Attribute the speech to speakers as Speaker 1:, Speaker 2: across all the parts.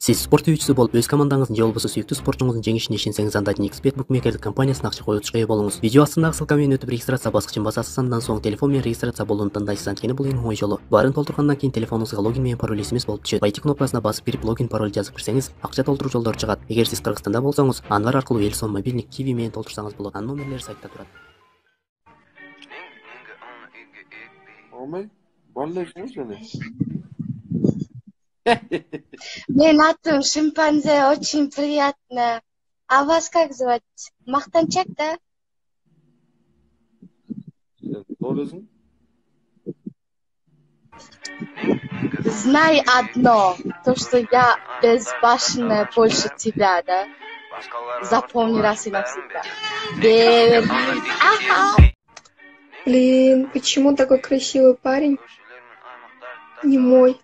Speaker 1: Siz sport öğütçüsü bolup öz komandаңыздын же болбосо сүйүктүү спортчуңуздун жеңишине ишенсеңиз, анда XBet букмекерлик компаниясына акча коюучуга ээ болуңуз. Видео астындагы ссылка менен өтүп регистрация баскычын басасыз, андан соң телефон менен регистрация болууну тандайсыз. Анткени бул эң оңой жолу. Баарын толтургандан кийин телефонуңузга логин менен пароль эсимес болуп түшөт. Войти кнопкасына басып кирип логин пароль жазып кирсеңиз, акча толтуруу жолдору чыгат. Эгер сиз Кыргызстанда болсоңуз, анвар аркылуу Элсон мобилдик Kiwi менен толтурсаңыз болот. Анын номерлери сайтта турат.
Speaker 2: Ромей, болеешь ли?
Speaker 3: Менатым шимпанзе, очень приятно. А вас как звать? Мактанчак, да?
Speaker 2: Doğrusun.
Speaker 3: Знай одно, то, что я безбашенная больше тебя, да? Запомни раз и навсегда. Беверли. Ага.
Speaker 4: Блин, почему такой красивый парень? Не мой.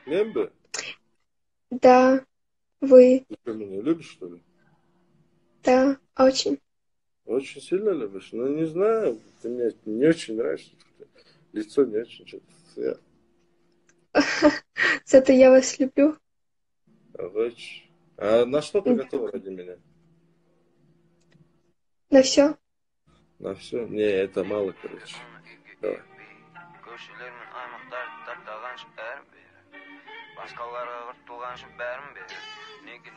Speaker 2: Ben mi?
Speaker 4: Да, вы.
Speaker 2: Ты меня любишь, что ли?
Speaker 4: Да, очень.
Speaker 2: Очень сильно любишь? Ну, не знаю, ты мне не очень нравишься. Лицо не очень что-то.
Speaker 4: Зато я вас люблю.
Speaker 2: А на что ты готова ради меня?
Speaker 4: На все.
Speaker 2: На все? Не, это мало, короче. Давай. Başkaları tuğan şu berim bir. Nigga,